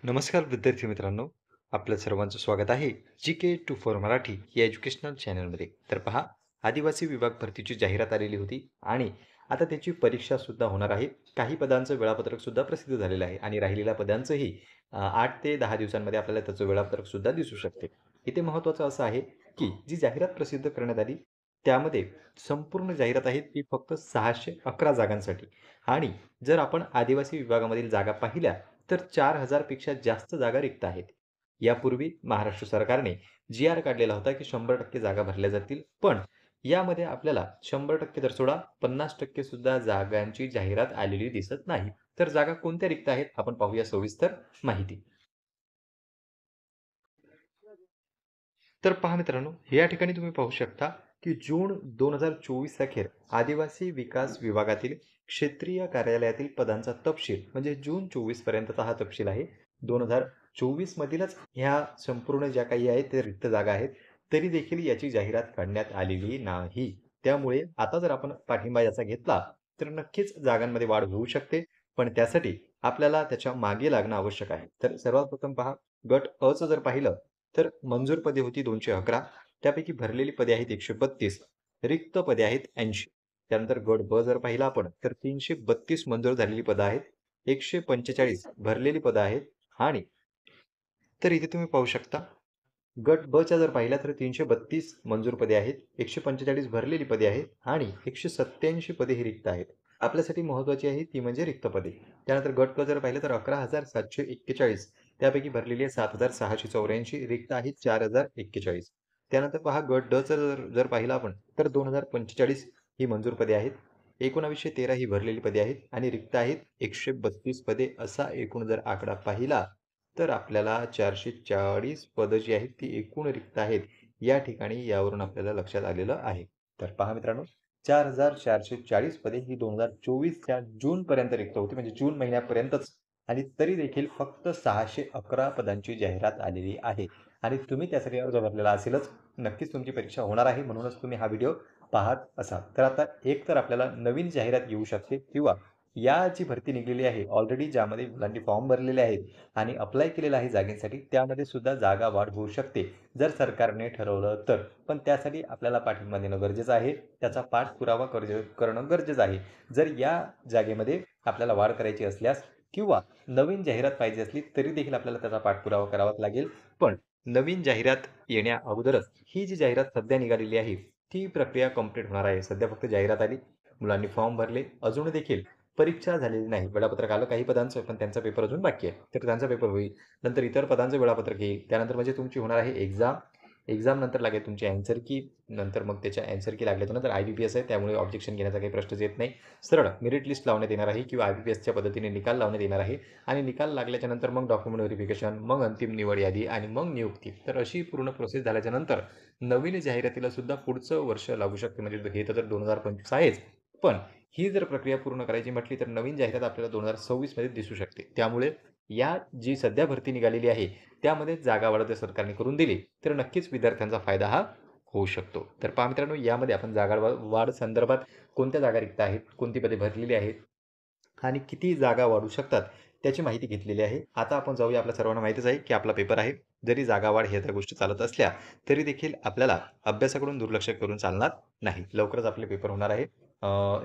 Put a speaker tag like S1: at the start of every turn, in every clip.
S1: नमस्कार विद्यार्थी मित्रांनो, आपलं सर्वांचं स्वागत आहे GK24 मराठी या एज्युकेशनल चॅनलमध्ये. तर पहा, आदिवासी विभाग भरतीची जाहिरात आलेली होती आणि आता त्याची परीक्षा सुद्धा होणार आहे. काही पदांचं वेळापत्रक सुद्धा प्रसिद्ध झालेलं आहे आणि राहिलेल्या पदांचंही 8 ते 10 दिवसांमध्ये आपल्याला त्याचं वेळापत्रक सुद्धा दिसू शकते. इथे महत्त्वाचं असं आहे, की जी जाहिरात प्रसिद्ध करण्यात आली, त्यामध्ये संपूर्ण जाहिरात आहे ती फक्त 611 जागांसाठी आणि जर आपण आदिवासी विभागामधील जागा पाहिल्या तर 4,000 पेक्षा जास्त जागा रिक्त आहेत. यापूर्वी महाराष्ट्र सरकारने जी-आर काढलेला होता, की 100% जागा भरल्या जातील. पण यामध्ये आपल्याला 100% तर सोडा 50% सुद्धा जागांची जाहिरात आलेली दिसत नाही. तर जागा कोणत्या रिक्त आहेत? आपण पाहूया सविस्तर माहिती. तर पहा मित्रांनो, या ठिकाणी तुम्ही पाहू शकता, की जून 2024 अखेर आदिवासी विकास विभागातील क्षेत्रीय कार्यालयातील पदांचा तपशील म्हणजे जून 24 पर्यंतचा हा तपशील आहे. 2024 मधीलच ह्या संपूर्ण ज्या काही आहेत ते रिक्त जागा आहेत. तरी देखील याची जाहिरात काढण्यात आलेली नाही. त्यामुळे आता जर आपण पाठिंबा याचा घेतला, तर नक्कीच जागांमध्ये वाढ होऊ शकते. पण त्यासाठी आपल्याला त्याच्या मागे लागणं आवश्यक आहे. तर सर्वात प्रथम पहा, गट अ जर पाहिलं तर मंजूर पदे होती 211. त्यापैकी भरलेली पदे आहेत 132. रिक्त पदे आहेत 80. त्यानंतर गट ब जर पाहिला आपण तर 332 मंजूर झालेली पदं आहेत. 145 भरलेली पदं आहेत आणि तर इथे तुम्ही पाहू शकता गट ब च्या जर पाहिल्या तर 332 मंजूर पदे आहेत. 145 भरलेली पदे आहेत आणि 187 पदे ही रिक्त आहेत. आपल्यासाठी महत्त्वाची आहे ती म्हणजे रिक्त पदे. त्यानंतर गट क जर पाहिलं तर 11,741 त्यापैकी भरलेली आहे 7,684 रिक्त आहेत 4,041. त्यानंतर पहा गट ड चं जर पाहिलं आपण तर 2,045 ही मंजूर पदे आहेत. 1913 ही भरलेली पदे आहेत आणि रिक्त आहेत 132 पदे. असा एकूण जर आकडा पाहिला तर आपल्याला 440 पदं जी आहेत ती एकूण रिक्त आहेत. या ठिकाणी यावरून आपल्याला लक्षात आलेलं आहे. तर पहा मित्रांनो, 4,440 पदे ही 2024च्या जूनपर्यंत रिक्त होती. म्हणजे जून महिन्यापर्यंतच आणि तरी देखील फक्त 611 पदांची जाहिरात आलेली आहे. आणि तुम्ही त्यासाठी अर्ज भरलेला असेलच. नक्कीच तुमची परीक्षा होणार आहे म्हणूनच तुम्ही हा व्हिडिओ पाहत असाल. तर आता एक तर आपल्याला नवीन जाहिरात येऊ शकते किंवा या जी भरती निघलेली आहे ऑलरेडी ज्यामध्ये मुलांनी फॉर्म भरलेले आहेत आणि अप्लाय केलेलं आहे जागेसाठी त्यामध्ये सुद्धा जागा वाढ होऊ शकते, जर सरकारने ठरवलं तर. पण त्यासाठी आपल्याला पाठिंबा देणं गरजेचं आहे. त्याचा पाठपुरावा करणं गरजेचं आहे. जर या जागेमध्ये आपल्याला वाढ करायची असल्यास किंवा नवीन जाहिरात पाहिजे असली तरी देखील आपल्याला त्याचा पाठपुरावा करावाच लागेल. पण नवीन जाहिरात येण्या अगोदरच ही जी जाहिरात सध्या निघालेली आहे, ती प्रक्रिया कंप्लीट होणार आहे. सध्या फक्त जाहिरात आली, मुलांनी फॉर्म भरले, अजून देखील परीक्षा झालेली नाही. वेळापत्रक आलं काही पदांचं, पण त्यांचा पेपर अजून बाकी आहे. तर त्यांचा पेपर होईल. नंतर इतर पदांचं वेळापत्रक येईल. त्यानंतर म्हणजे तुमची होणार आहे एक्झाम. एक्झाम नंतर लागेल तुमची ॲन्सर की. नंतर मग त्याच्या ॲन्सर की लागल्याच्या नंतर IBPS आहे, त्यामुळे ऑब्जेक्शन घेण्याचा काही प्रश्नच येत नाही. सरळ मेरिट लिस्ट लावण्यात येणार आहे किंवा IBPSच्या पद्धतीने निकाल लावण्यात येणार आहे आणि निकाल लागल्याच्या नंतर मग डॉक्युमेंट व्हेरिफिकेशन, मग अंतिम निवड यादी आणि मग नियुक्ती. तर अशी पूर्ण प्रोसेस झाल्याच्या नंतर नवीन जाहिरातीला सुद्धा पुढचं वर्ष लागू शकते. म्हणजे हे तर 2025 आहेच. पण ही जर प्रक्रिया पूर्ण करायची म्हटली तर नवीन जाहिरात आपल्याला 2026 मध्ये दिसू शकते. त्यामुळे या जी सध्या भरती निघालेली आहे, त्यामध्ये जागा वाढ जर सरकारने करून दिली, तर नक्कीच विद्यार्थ्यांचा फायदा हा होऊ शकतो. तर पहा मित्रांनो, यामध्ये आपण जागा वाढ संदर्भात कोणत्या जागा रिक्त आहेत, कोणती पदे भरलेली आहेत आणि किती जागा वाढू शकतात, त्याची माहिती घेतलेली आहे. आता आपण जाऊया, आपल्या सर्वांना माहीतच आहे, की आपला पेपर आहे. जरी जागा वाढ ह्या त्या गोष्टी चालत असल्या, तरी देखील आपल्याला अभ्यासाकडून दुर्लक्ष करून चालणार नाही. लवकरच आपले पेपर होणार आहे.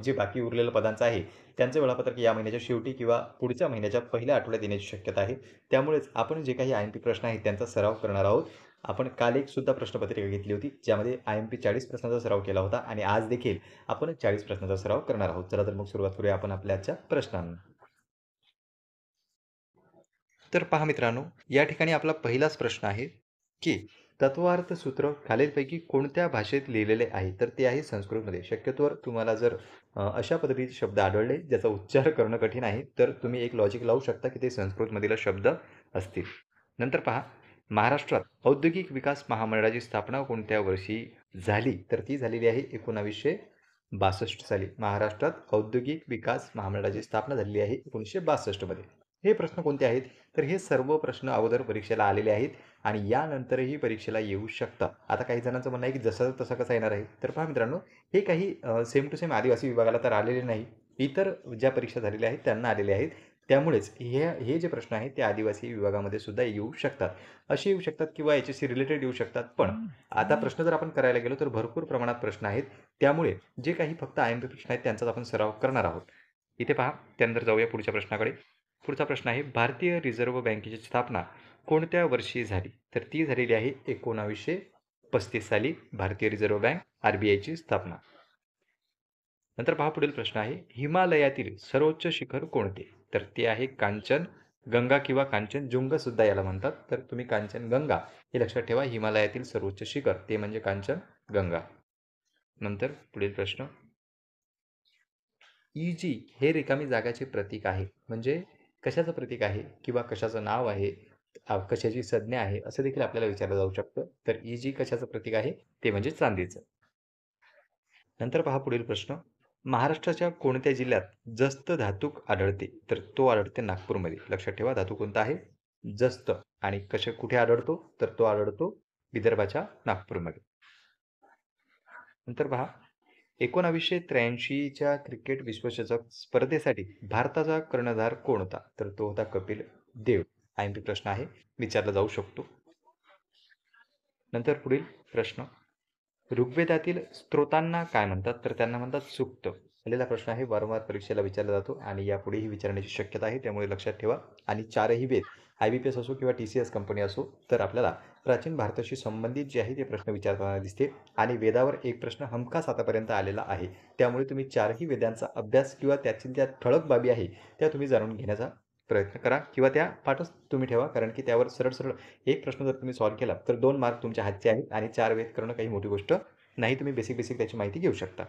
S1: जे बाकी उरलेल्या पदांचं आहे, त्यांचं वेळापत्रक या महिन्याच्या शेवटी किंवा पुढच्या महिन्याच्या पहिल्या आठवड्यात येण्याची शक्यता आहे. त्यामुळेच आपण जे काही IMP प्रश्न आहेत, त्यांचा सराव करणार आहोत. आपण काल एक सुद्धा प्रश्नपत्रिका घेतली होती, ज्यामध्ये IMP 40 प्रश्नांचा सराव केला होता आणि आज देखील आपण 40 प्रश्नांचा सराव करणार आहोत. चला तर मग सुरुवात करूया आपण आपल्या आजच्या प्रश्नांना. तर पहा मित्रांनो, या ठिकाणी आपला पहिलाच प्रश्न आहे, की तत्वार्थ सूत्र खालीलपैकी कोणत्या भाषेत लिहिलेले आहे? तर ते आहे संस्कृतमध्ये. शक्यतोवर तुम्हाला जर अशा पद्धतीचे शब्द आढळले, ज्याचा उच्चार करणं कठीण आहे, तर तुम्ही एक लॉजिक लावू शकता, की ते संस्कृतमधील शब्द असतील. नंतर पहा, महाराष्ट्रात औद्योगिक विकास महामंडळाची स्थापना कोणत्या वर्षी झाली? तर ती झालेली आहे 1962 साली. महाराष्ट्रात औद्योगिक विकास महामंडळाची स्थापना झालेली आहे 1962 मध्ये. हे प्रश्न कोणते आहेत? तर हे सर्व प्रश्न अगोदर परीक्षेला आलेले आहेत आणि यानंतरही परीक्षेला येऊ शकतात. आता काही जणांचं म्हणणं आहे, की जसं तसं कसं येणार आहे? तर पहा मित्रांनो, हे काही सेम टू सेम आदिवासी विभागाला तर आलेले नाही. इतर ज्या परीक्षा झालेल्या आहेत त्यांना आलेले आहेत. त्यामुळेच हे जे प्रश्न आहेत ते आदिवासी विभागामध्ये सुद्धा येऊ शकतात. असे येऊ शकतात किंवा याच्याशी रिलेटेड येऊ शकतात. पण आता प्रश्न जर आपण करायला गेलो तर भरपूर प्रमाणात प्रश्न आहेत. त्यामुळे जे काही फक्त IMP प्रश्न आहेत त्यांचाच आपण सराव करणार आहोत. इथे पहा, त्यानंतर जाऊया पुढच्या प्रश्नाकडे. पुढचा प्रश्न आहे, भारतीय रिझर्व्ह बँकेची स्थापना कोणत्या वर्षी झाली? तर ती झालेली आहे 1935 साली भारतीय रिझर्व्ह बँक RBIची स्थापना. नंतर पहा, पुढील प्रश्न आहे, हिमालयातील सर्वोच्च शिखर कोणते? तर ते आहे कांचनगंगा किंवा कांचनजुंग सुद्धा याला म्हणतात. तर तुम्ही कांचनगंगा हे लक्षात ठेवा. हिमालयातील सर्वोच्च शिखर ते म्हणजे कांचनगंगा. नंतर पुढील प्रश्न, EG हे रिकामी जागाचे प्रतीक आहे. म्हणजे कशाचं प्रतीक आहे किंवा कशाचं नाव आहे, कशाची संज्ञा आहे, असं देखील आपल्याला विचारलं जाऊ शकतं. तर EG कशाचं प्रतीक आहे? ते म्हणजे चांदीचं. नंतर पहा, पुढील प्रश्न, महाराष्ट्राच्या कोणत्या जिल्ह्यात जस्त धातूक आढळते? तर तो आढळते नागपूरमध्ये. लक्षात ठेवा, धातू कोणता आहे? जस्त. आणि कुठे आढळतो? तर तो आढळतो विदर्भाच्या नागपूरमध्ये. नंतर पहा, 1983च्या क्रिकेट विश्वचषक स्पर्धेसाठी भारताचा कर्णधार कोण होता? तर तो होता कपिल देव. IMP प्रश्न आहे, विचारला जाऊ शकतो. नंतर पुढील प्रश्न, ऋग्वेदातील स्त्रोतांना काय म्हणतात? तर त्यांना म्हणतात सूक्त. आलेला प्रश्न आहे, वारंवार परीक्षेला विचारला जातो आणि यापुढेही विचारण्याची शक्यता आहे, त्यामुळे लक्षात ठेवा. आणि चारही वेद IBPS असो किंवा TCS कंपनी असो, तर आपल्याला प्राचीन भारताशी संबंधित जे आहे ते प्रश्न विचारताना दिसते आणि वेदावर एक प्रश्न हमखास आतापर्यंत आलेला आहे. त्यामुळे तुम्ही चारही वेदांचा अभ्यास किंवा त्यातील ज्या ठळक बाबी आहे त्या तुम्ही जाणून घेण्याचा प्रयत्न करा किंवा त्या पाठच तुम्ही ठेवा, कारण की त्यावर सरळ सरळ एक प्रश्न जर तुम्ही सॉल्व्ह केला तर 2 मार्क तुमच्या हातचे आहेत आणि 4 वेद करणं काही मोठी गोष्ट नाही. तुम्ही बेसिक त्याची माहिती घेऊ शकता.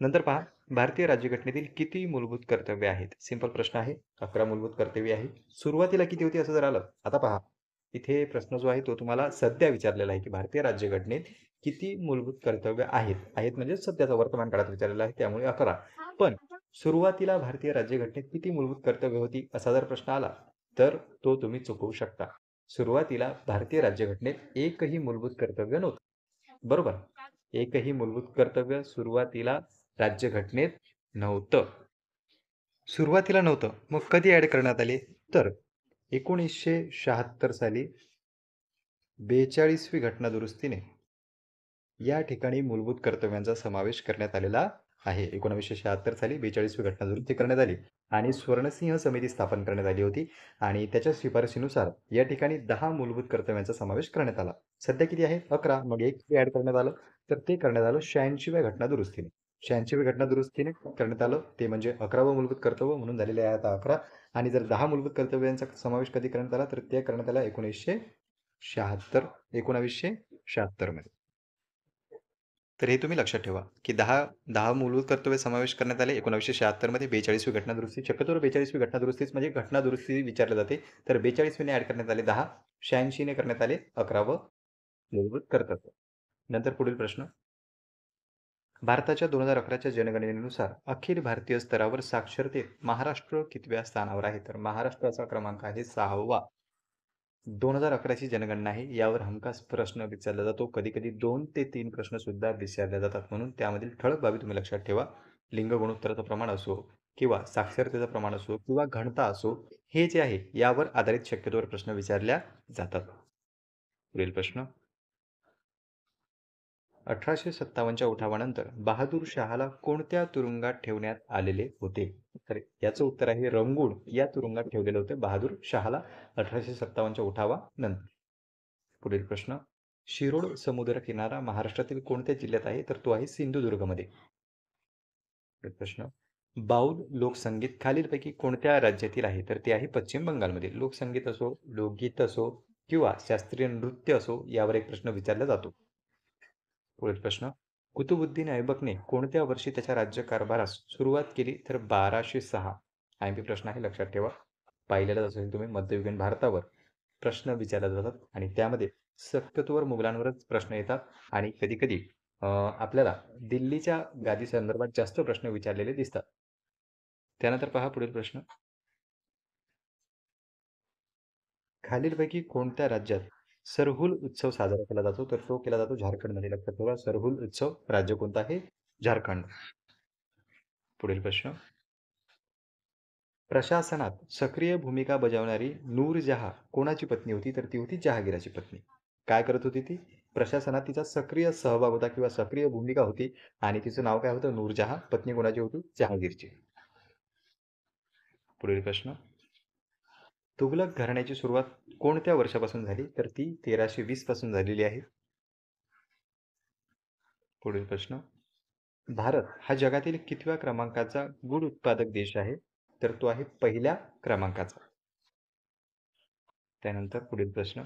S1: नंतर पहा, भारतीय राज्यघटनेतील किती मूलभूत कर्तव्य आहेत? सिंपल प्रश्न आहे. 11 मूलभूत कर्तव्य आहे. सुरुवातीला किती होती असं जर आलं, आता पहा, इथे प्रश्न जो आहे तो तुम्हाला सध्या विचारलेला आहे की भारतीय राज्यघटनेत किती मूलभूत कर्तव्य आहेत. आहेत म्हणजे सध्याचा वर्तमान काळात विचारलेला आहे, त्यामुळे 11. पण सुरुवातीला भारतीय राज्यघटनेत किती मूलभूत कर्तव्य होती असा जर प्रश्न आला तर तो तुम्ही चुकवू शकता. सुरुवातीला भारतीय राज्यघटनेत एकही मूलभूत कर्तव्य नव्हतं. बरोबर? एकही मूलभूत कर्तव्य सुरुवातीला राज्यघटनेत नव्हतं. सुरुवातीला नव्हतं. मग कधी ॲड करण्यात आले? तर 1976 साली 42वी घटना दुरुस्तीने या ठिकाणी मूलभूत कर्तव्यांचा समावेश करण्यात आलेला आहे. 1976 साली 42वी घटना दुरुस्ती करण्यात आली आणि स्वर्णसिंह समिती स्थापन करण्यात आली होती आणि त्याच्या शिफारशीनुसार या ठिकाणी 10 मूलभूत कर्तव्यांचा समावेश करण्यात आला. सध्या किती आहे? 11. मग एक ॲड करण्यात आलं, तर ते करण्यात आलं 86व्या घटना दुरुस्तीने. 86व्या घटना दुरुस्तीने करण्यात आलं, ते म्हणजे 11वं मूलभूत कर्तव्य म्हणून झालेले आहे आता 11. आणि जर 10 मूलभूत कर्तव्यांचा समावेश कधी करण्यात आला तर ते करण्यात आला 1976 मध्ये. तर हे तुम्ही लक्षात ठेवा की 10 मूलभूत कर्तव्य समावेश करण्यात आले 1976 मध्ये. 42वी घटना दुरुस्ती, शक्यतो 42वी घटना दुरुस्तीच म्हणजे घटना दुरुस्ती विचारले जाते. तर 42वीने ॲड करण्यात आले 10, 86ने करण्यात आले 11वं मूलभूत कर्तव्य. नंतर पुढील प्रश्न, भारताच्या 2011च्या जनगणनेनुसार अखिल भारतीय स्तरावर साक्षरतेत महाराष्ट्र कितव्या स्थानावर आहे? तर महाराष्ट्राचा क्रमांक आहे 6वा. 2011ची जनगणना आहे, यावर हमखास प्रश्न विचारला जातो. कधी कधी 2 ते 3 प्रश्न सुद्धा विचारले जातात, म्हणून त्यामधील ठळक बाबी तुम्ही लक्षात ठेवा. लिंग गुणोत्तराचं प्रमाण असो किंवा साक्षरतेचं प्रमाण असो किंवा घनता असो, हे जे आहे यावर आधारित शक्यतोवर प्रश्न विचारल्या जातात. पुढील प्रश्न, 1857च्या उठावानंतर बहादूर शहाला कोणत्या तुरुंगात ठेवण्यात आलेले होते? तर याचं उत्तर आहे रंगूण या तुरुंगात ठेवलेलं होते बहादूर शहाला 1857च्या उठावानंतर. पुढील प्रश्न, शिरोड समुद्र किनारा महाराष्ट्रातील कोणत्या जिल्ह्यात आहे? तर तो आहे सिंधुदुर्गमध्ये. पुढील प्रश्न, बाऊल लोकसंगीत खालीलपैकी कोणत्या राज्यातील आहे? तर ते आहे पश्चिम बंगालमध्ये. लोकसंगीत असो, लोकगीत असो किंवा शास्त्रीय नृत्य असो, यावर एक प्रश्न विचारला जातो. पुढील प्रश्न, कुतुबुद्दीन ऐबकने कोणत्या वर्षी त्याच्या राज्यकारभारास सुरुवात केली? तर 1206. IMP प्रश्न आहे, लक्षात ठेवा. पाहिलेलाच असेल तुम्ही, मध्ययुगीन भारतावर प्रश्न विचारले जातात आणि त्यामध्ये शक्यतोवर मुघलांवरच प्रश्न येतात आणि कधी कधी आपल्याला दिल्लीच्या गादी संदर्भात जास्त प्रश्न विचारलेले दिसतात. त्यानंतर पहा, पुढील प्रश्न, खालीलपैकी कोणत्या राज्यात सरहुल उत्सव साजरा केला जातो? तर तो केला जातो झारखंडमध्ये. लक्षात ठेवा, सरहुल उत्सव राज्य कोणतं आहे? झारखंड. पुढील प्रश्न, प्रशासनात सक्रिय भूमिका बजावणारी नूरजहाँ कोणाची पत्नी होती? तर ती होती जहागीराची पत्नी. काय करत होती ती? प्रशासनात तिचा सक्रिय सहभाग होता किंवा सक्रिय भूमिका होती आणि तिचं नाव काय होतं? नूरजहाँ. पत्नी कोणाची होती? जहांगीरची. पुढील प्रश्न. तुघलक घराण्याची सुरुवात कोणत्या वर्षापासून झाली? तर ती 1320 पासून झालेली आहे. पुढील प्रश्न. भारत हा जगातील कितव्या क्रमांकाचा गुळ उत्पादक देश आहे? तर तो आहे पहिल्या क्रमांकाचा. त्यानंतर पुढील प्रश्न.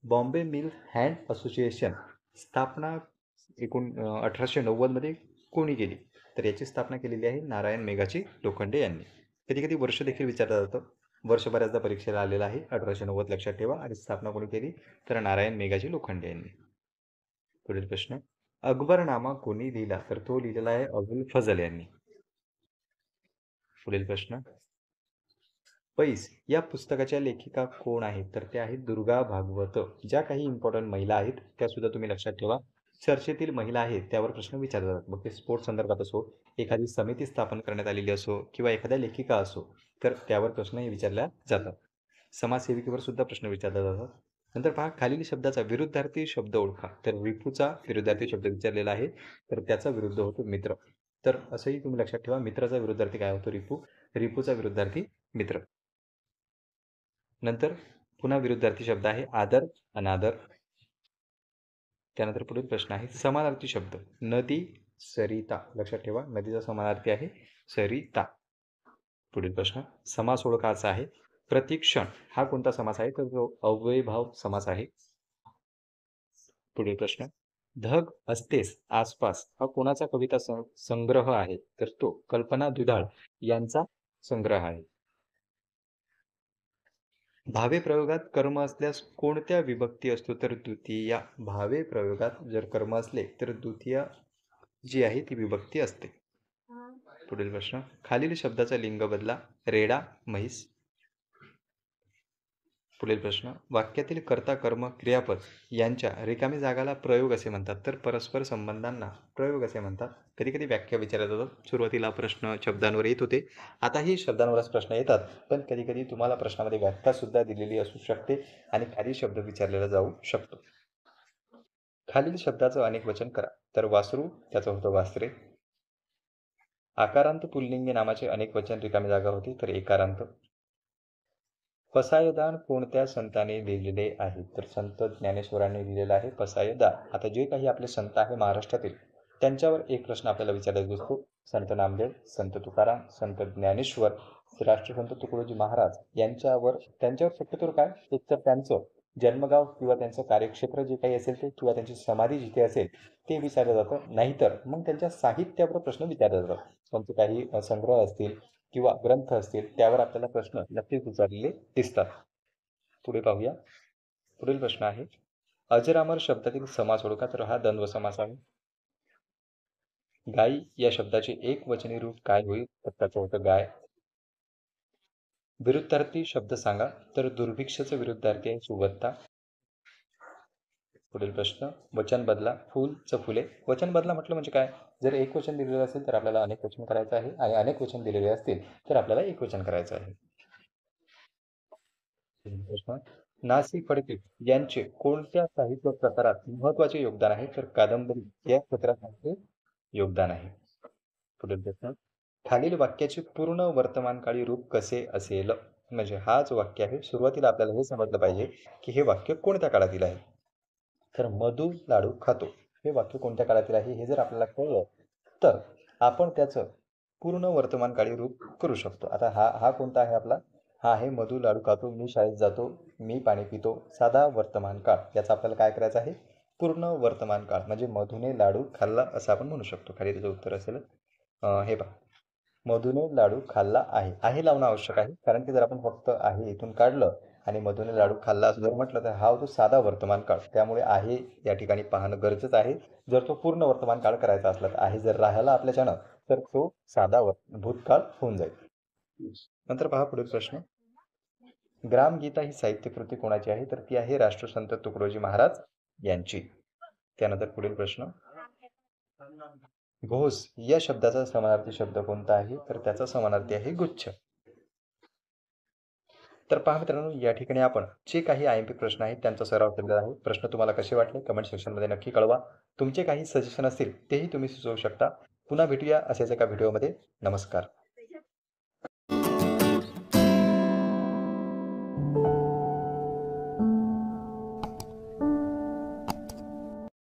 S1: बॉम्बे मिल हँड असोसिएशन स्थापना 1890 मध्ये कोणी केली? तर याची स्थापना केलेली आहे नारायण मेघाची लोखंडे यांनी. कधी कधी वर्ष देखील विचारलं जातं. वर्ष बऱ्याचदा परीक्षेला आलेलं आहे. 1890 लक्षात ठेवा. आणि स्थापना कोणी केली? तर नारायण मेघाजी लोखंडे यांनी. पुढील प्रश्न. अकबरनामा कोणी लिहिला? तर तो लिहिलेला आहे अबुल फजल यांनी. पुढील प्रश्न. पैस या पुस्तकाच्या लेखिका कोण आहेत? तर त्या आहेत दुर्गा भागवत. ज्या काही इम्पॉर्टंट महिला आहेत त्या सुद्धा तुम्ही लक्षात ठेवा. चर्चेतील महिला आहेत त्यावर प्रश्न विचारले जातात. मग ते स्पोर्ट्स संदर्भात असो, एखादी समिती स्थापन करण्यात आलेली असो किंवा एखाद्या लेखिका असो, तर त्यावर प्रश्नही विचारल्या जातात. समाजसेविकेवर सुद्धा प्रश्न विचारले जातात. नंतर पहा, खालील शब्दाचा विरुद्धार्थी शब्द ओळखा. तर रिपूचा विरुद्धार्थी शब्द विचारलेला आहे, तर त्याचा विरुद्ध होतो मित्र. तर असंही तुम्ही लक्षात ठेवा, मित्राचा विरुद्धार्थी काय होतो? रिपू. रिपूचा विरुद्धार्थी मित्र. नंतर पुन्हा विरुद्धार्थी शब्द आहे आदर, अनादर. त्यानंतर पुढील प्रश्न आहे समानार्थी शब्द. नदी, सरिता. लक्षात ठेवा, नदीचा समानार्थी आहे सरिता. पुढील प्रश्न. समास ओळखायचा आहे. प्रतिक्षण हा कोणता समास आहे? तर तो अव्ययभाव समास आहे. पुढील प्रश्न. धग असतेस आसपास हा कोणाचा कविता संग्रह आहे? तर तो कल्पना दुधाळ यांचा संग्रह आहे. भावे प्रयोगात कर्म असल्यास कोणत्या विभक्ती असतो? तर द्वितीया. भावे प्रयोगात जर कर्म असले तर द्वितीय जी आहे ती विभक्ती असते. पुढील प्रश्न. खालील शब्दाचा लिंग बदला. रेडा, म्हैस. पुढील प्रश्न. वाक्यातील कर्ता, कर्म, क्रियापद यांच्या रिकामी जागाला प्रयोग असे म्हणतात. तर परस्पर संबंधांना प्रयोग असे म्हणतात. कधी कधी व्याख्या विचारल्या जातात. सुरुवातीला प्रश्न शब्दांवर येत होते, आताही शब्दांवरच प्रश्न येतात, पण कधी कधी तुम्हाला प्रश्नामध्ये व्याख्या सुद्धा दिलेली असू शकते आणि खालील शब्द विचारलेला जाऊ शकतो. खालील शब्दाचं अनेक वचन करा. तर वासरू त्याचं होतं वासरे. आकारांत पुल्लिंगी नामाचे अनेक वचन रिकामी जागा होती. तर एकारांत. पसायदान कोणत्या संताने लिहिलेले आहे? तर संत ज्ञानेश्वरांनी लिहिलेलं आहे पसायदान. आता जे काही आपले संत आहे महाराष्ट्रातील त्यांच्यावर एक प्रश्न आपल्याला विचारायचा असतो. संत नामदेव, संत तुकाराम, संत ज्ञानेश्वर, राष्ट्रसंत तुकडोजी महाराज त्यांच्यावर शक्यतो काय, एक तर त्यांचं जन्मगाव किंवा त्यांचं कार्यक्षेत्र जे काही असेल ते किंवा त्यांची समाधी जिथे असेल ते विचारलं जातं. नाहीतर मग त्यांच्या साहित्यावर प्रश्न विचारले जातात. त्यांचे काही संग्रह असतील किंवा ग्रंथ असतील त्यावर आपल्याला प्रश्न नक्कीच विचारलेले दिसतात. पुढे पाहूया. पुढील प्रश्न आहे अजरामर शब्दातील समास ओळखा. तर हा द्वंद्व समास आहे. गायी या शब्दाचे एक वचनी रूप काय होईल? तर त्याचं होतं गाय. विरुद्धार्थी शब्द सांगा. तर दुर्भिक्षाचं विरुद्धार्थी आहे सुबत्ता. पुढील प्रश्न. वचन बदला. फूल फुले. वचन बदला म्हटलं म्हणजे काय? जर एक वचन दिलेलं असेल तर आपल्याला अनेक वचन करायचं आहे आणि अनेक वचन दिलेले असतील तर आपल्याला एक वचन करायचं आहे. प्रश्न. नासी फडके यांचे कोणत्या साहित्य प्रकारात महत्वाचे योगदान आहे? तर कादंबरी या क्षेत्रात योगदान आहे. पुढील प्रश्न. खालील वाक्याचे पूर्ण वर्तमानकाळी रूप कसे असेल? म्हणजे हा जो वाक्य आहे सुरुवातीला आपल्याला हे समजलं पाहिजे की हे वाक्य कोणत्या काळातील आहे. तर मधु लाडू खातो हे वाक्य कोणत्या काळातील आहे हे जर आपल्याला कळलं तर आपण त्याचं पूर्ण वर्तमानकाळी रूप करू शकतो. आता हा हा कोणता आहे आपला? हा आहे मधु लाडू खातो, मी शाळेत जातो, मी पाणी पितो. साधा वर्तमान काळ. याचा आपल्याला काय करायचं आहे? पूर्ण वर्तमान काळ. म्हणजे मधुने लाडू खाल्ला असं आपण म्हणू शकतो. खाली त्याचं उत्तर असेल हे पहा. मधुने लाडू खाल्ला आहे. आहे लावणं आवश्यक आहे, कारण की जर आपण फक्त आहे इथून काढलं आणि मधुने लाडू खाल्ला असं जर म्हटलं तर हा होतो साधा वर्तमान काळ. त्यामुळे आहे या ठिकाणी पाहणं गरजेचं आहे. जर तो पूर्ण वर्तमान काळ करायचा असला तर आहे जर राहिला आपल्याच्यानं तर तो साधा भूतकाळ होऊन जाईल. नंतर पहा पुढील प्रश्न. ग्रामगीता ही साहित्यकृती कोणाची आहे? तर ती आहे राष्ट्रसंत तुकडोजी महाराज यांची. त्यानंतर पुढील प्रश्न. घोष या शब्दाचा समानार्थी शब्द कोणता आहे? तर त्याचा समानार्थी आहे गुच्छ. तर पहा मित्रांनो, या ठिकाणी आपण जे काही IMP प्रश्न आहेत त्यांचा सराव केलेला आहे. प्रश्न तुम्हाला कसे वाटले कमेंट सेक्शनमध्ये नक्की कळवा. तुमचे काही सजेशन असतील तेही तुम्ही सुचवू शकता. पुन्हा भेटूया अशाच एका व्हिडिओमध्ये. नमस्कार.